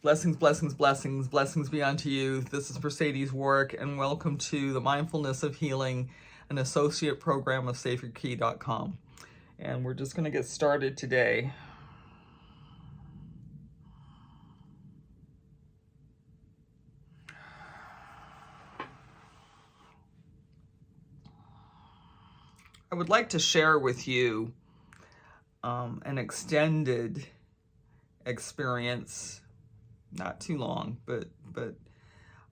Blessings, blessings, blessings, blessings be unto you. This is Mercedes Warwick, and welcome to the Mindfulness of Healing, an associate program of sacredkey.com. And we're just going to get started today. I would like to share with you an extended experience, not too long, but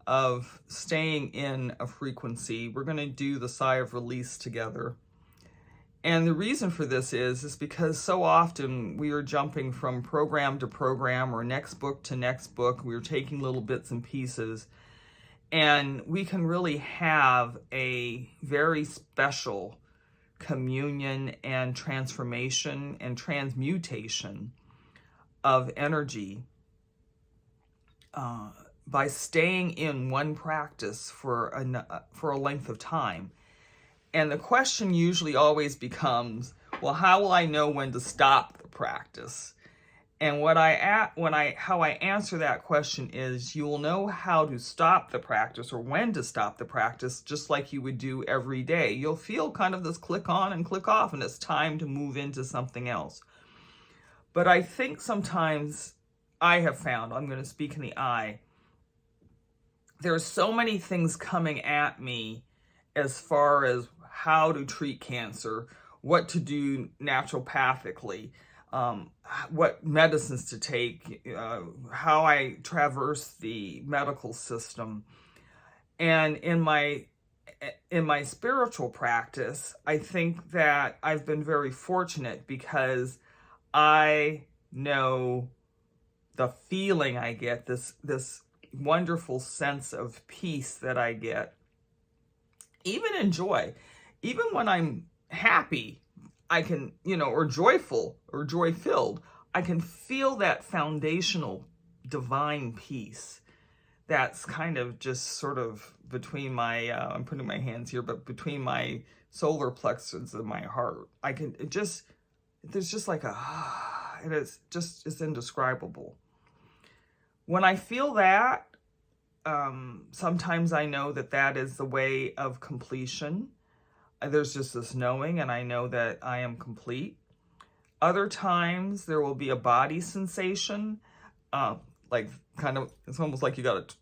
of staying in a frequency. We're going to do the Sigh of Release together. And the reason for this is because so often we are jumping from program to program or next book to next book. We're taking little bits and pieces. And we can really have a very special communion and transformation and transmutation of energy by staying in one practice for a length of time. And the question usually always becomes, well, how will I know when to stop the practice? And how I answer that question is, you will know how to stop the practice or when to stop the practice, just like you would do every day. You'll feel kind of this click on and click off, and it's time to move into something else. But I think sometimes I have found, I'm going to speak in the I, there's so many things coming at me as far as how to treat cancer, what to do naturopathically, what medicines to take, how I traverse the medical system. And in my spiritual practice, I think that I've been very fortunate because I know the feeling I get, this wonderful sense of peace that I get, even in joy. Even when I'm happy, I can, or joyful or joy-filled, I can feel that foundational divine peace that's kind of just sort of between my, I'm putting my hands here, but between my solar plexus and my heart. There's just like it's indescribable. When I feel that, sometimes I know that is the way of completion. There's just this knowing, and I know that I am complete. Other times there will be a body sensation, like kind of, it's almost like you got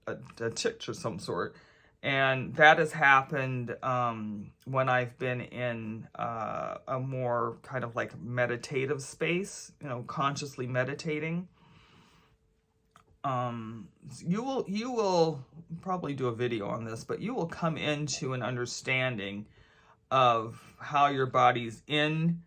a titch of some sort. And that has happened when I've been in a more kind of like meditative space, consciously meditating. You will probably do a video on this, but you will come into an understanding of how your body's in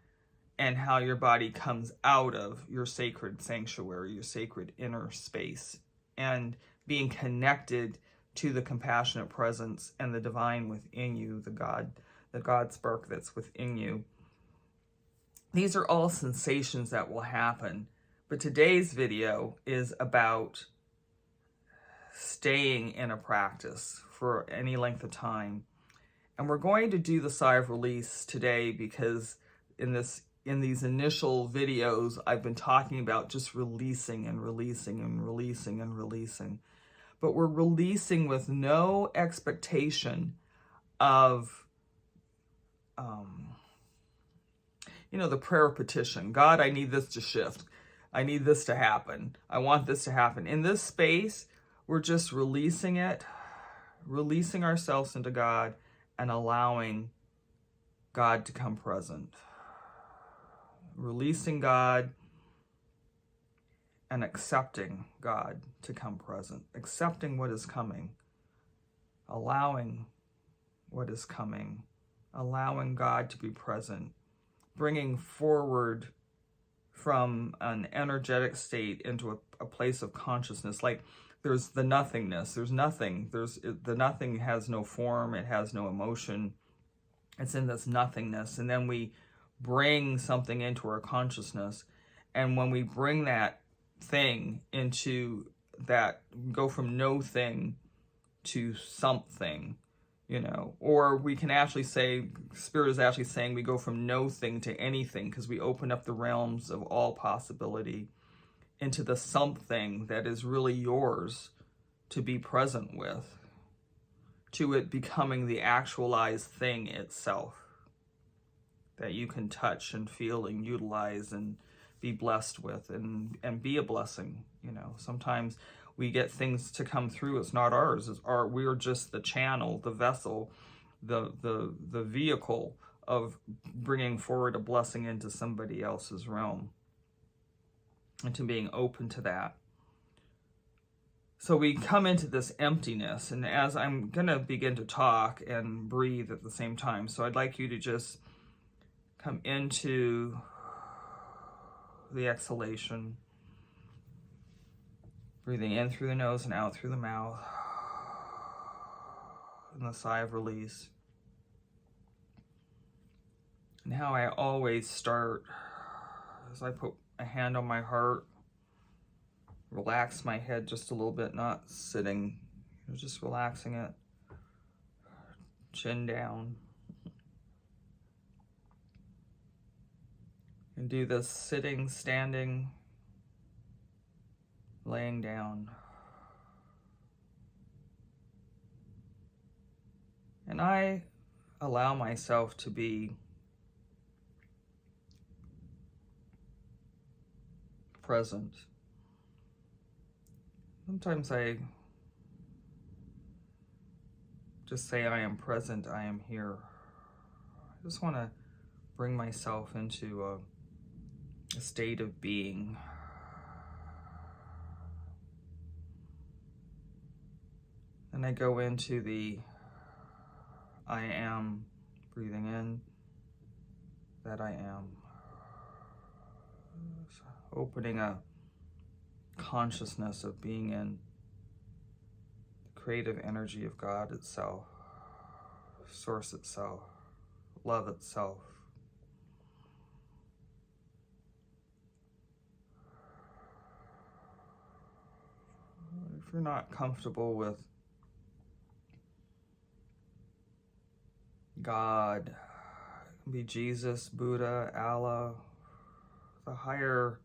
and how your body comes out of your sacred sanctuary, your sacred inner space, and being connected to the compassionate presence and the divine within you, the God spark that's within you. These are all sensations that will happen. But today's video is about staying in a practice for any length of time. And we're going to do the Sigh of Release today because in these initial videos, I've been talking about just releasing and releasing and releasing and releasing. But we're releasing with no expectation of, the prayer petition. God, I need this to shift. I need this to happen. I want this to happen. In this space, we're just releasing it, releasing ourselves into God, and allowing God to come present. Releasing God and accepting God to come present. Accepting what is coming. Allowing what is coming. Allowing God to be present. Bringing forward from an energetic state into a place of consciousness. Like there's the nothingness. There's nothing. The nothing has no form. It has no emotion. It's in this nothingness. And then we bring something into our consciousness. And when we bring that thing into that, go from no thing to something, or we can actually say, Spirit is actually saying we go from no thing to anything because we open up the realms of all possibility into the something that is really yours to be present with, to it becoming the actualized thing itself that you can touch and feel and utilize and be blessed with and be a blessing. Sometimes we get things to come through. It's not ours. We're just the channel, the vessel, the vehicle of bringing forward a blessing into somebody else's realm, and to being open to that. So we come into this emptiness, and as I'm going to begin to talk and breathe at the same time, so I'd like you to just come into the exhalation, breathing in through the nose and out through the mouth, and the sigh of release. And how I always start is I put a hand on my heart, relax my head just a little bit, not sitting, just relaxing it, chin down. And do this sitting, standing, laying down. And I allow myself to be present. Sometimes I just say, I am present, I am here. I just want to bring myself into a state of being. And I go into the I am, breathing in, that I am. Opening a consciousness of being in the creative energy of God itself, source itself, love itself. If you're not comfortable with God, it can be Jesus, Buddha, Allah, the higher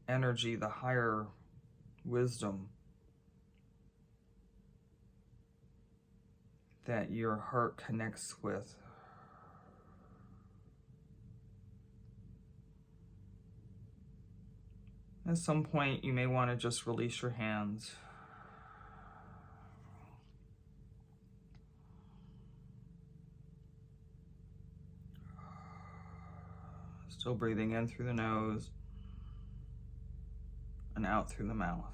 energy, the higher wisdom that your heart connects with. At some point, you may want to just release your hands. Still breathing in through the nose and out through the mouth.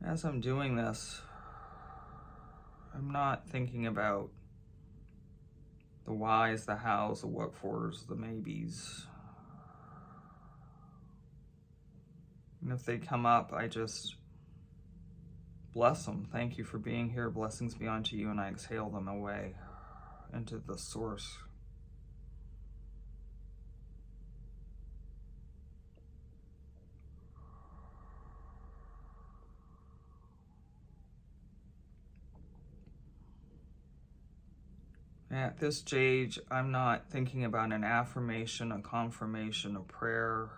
As I'm doing this, I'm not thinking about the whys, the hows, the what fors, the maybes. And if they come up, I just bless them. Thank you for being here. Blessings be unto you. And I exhale them away into the source. At this stage, I'm not thinking about an affirmation, a confirmation, a prayer.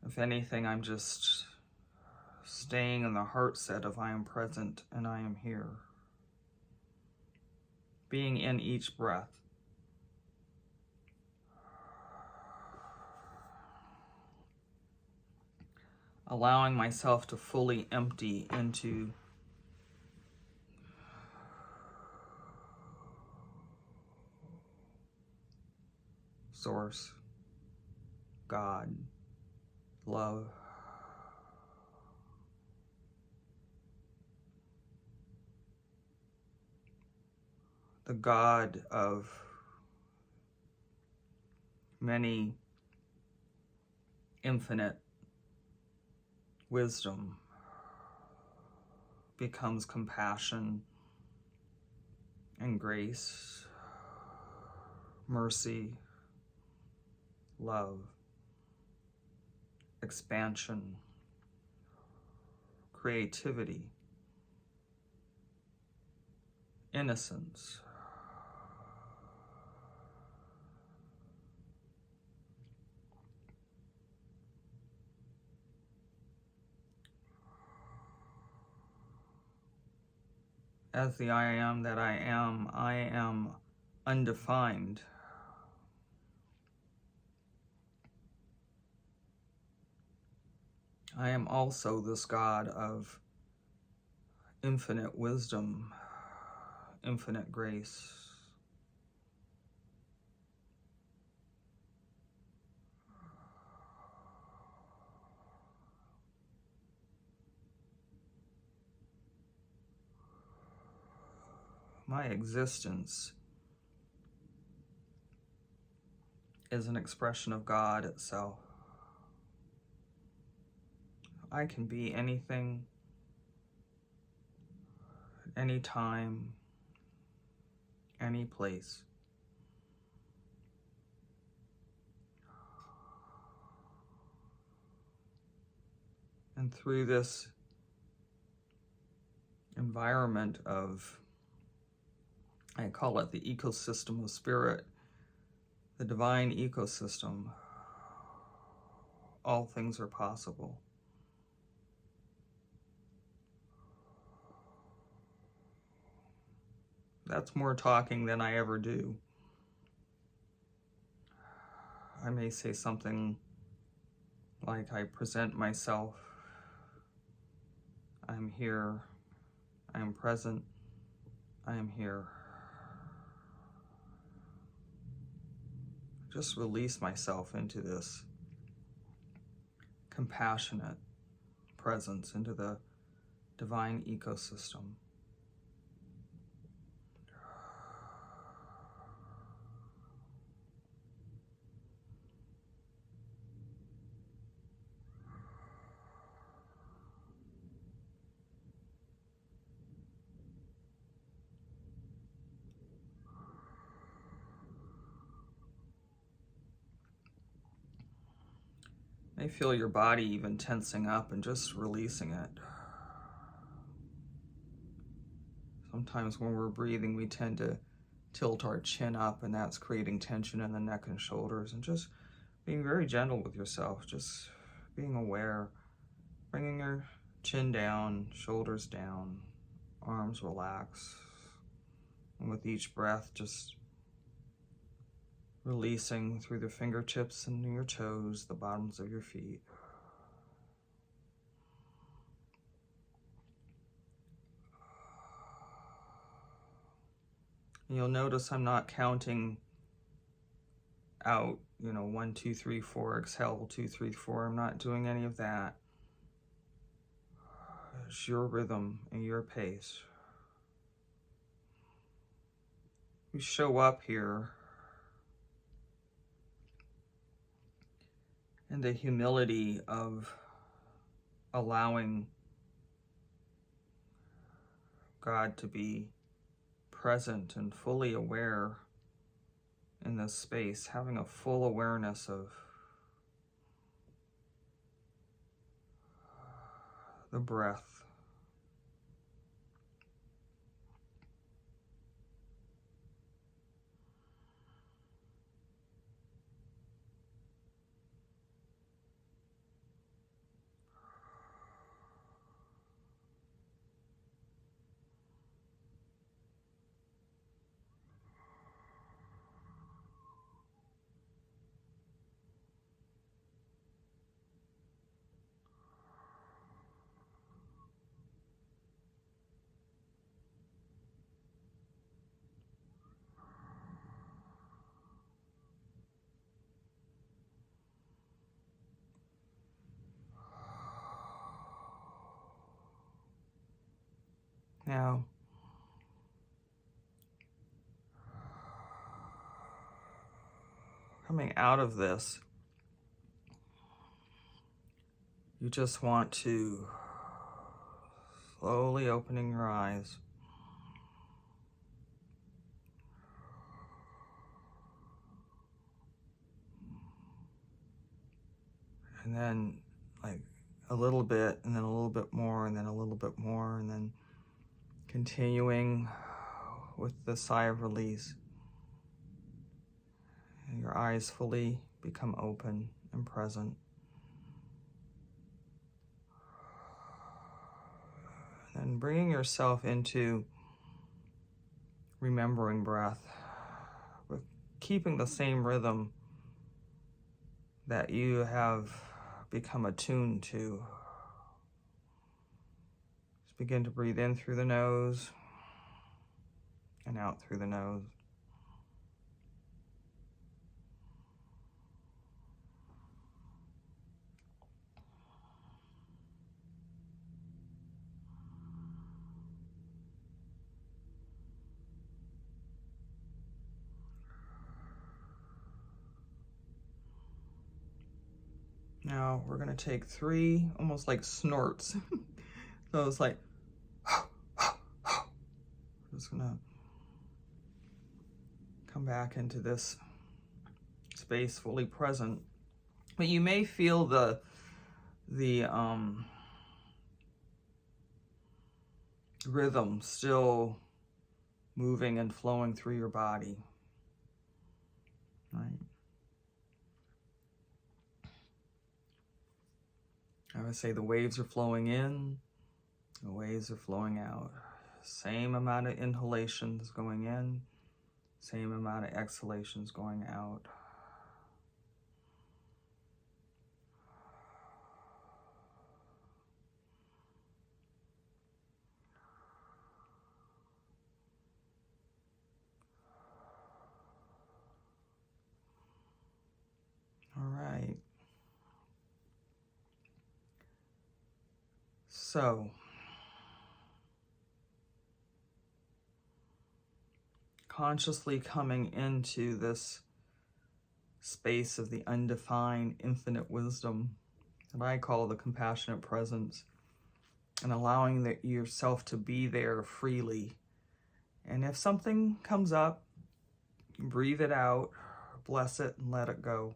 If anything, I'm just staying in the heart set of I am present and I am here. Being in each breath. Allowing myself to fully empty into source, God, love. The God of many infinite wisdom becomes compassion and grace, mercy, love, expansion, creativity, innocence. As the I am that I am undefined. I am also this God of infinite wisdom, infinite grace. My existence is an expression of God itself. I can be anything, any time, any place. And through this environment of, I call it the ecosystem of spirit, the divine ecosystem, all things are possible. That's more talking than I ever do. I may say something like, I present myself, I'm here, I am present, I am here. Just release myself into this compassionate presence, into the divine ecosystem. You may feel your body even tensing up and just releasing it. Sometimes when we're breathing, we tend to tilt our chin up, and that's creating tension in the neck and shoulders. And just being very gentle with yourself, just being aware, bringing your chin down, shoulders down, arms relax. And with each breath, just releasing through the fingertips and your toes, the bottoms of your feet. And you'll notice I'm not counting out, 1, 2, 3, 4, exhale, 2, 3, 4. I'm not doing any of that. It's your rhythm and your pace. You show up here in the humility of allowing God to be present and fully aware in this space, having a full awareness of the breath. Now, coming out of this, you just want to slowly opening your eyes. And then like a little bit, and then a little bit more, and then a little bit more, and then continuing with the sigh of release. And your eyes fully become open and present. And bringing yourself into remembering breath, with keeping the same rhythm that you have become attuned to. Just begin to breathe in through the nose and out through the nose. Now we're going to take 3 almost like snorts. So it's like, just going to come back into this space fully present. But you may feel the rhythm still moving and flowing through your body, right? I would say the waves are flowing in, the waves are flowing out. Same amount of inhalations going in, same amount of exhalations going out. All right. So, consciously coming into this space of the undefined infinite wisdom that I call the compassionate presence, and allowing yourself to be there freely. And if something comes up, breathe it out, bless it and let it go.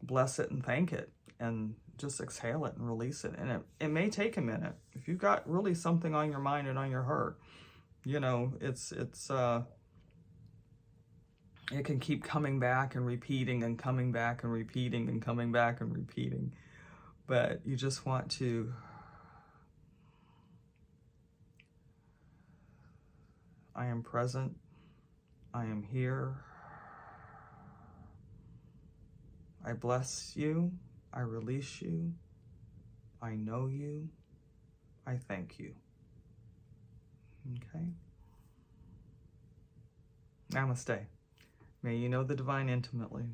Bless it and thank it, and just exhale it and release it. And it may take a minute. If you've got really something on your mind and on your heart, you know, it can keep coming back and repeating and coming back and repeating and coming back and repeating. But you just want to I am present. I am here. I bless you. I release you. I know you. I thank you. Okay? Namaste. May you know the divine intimately.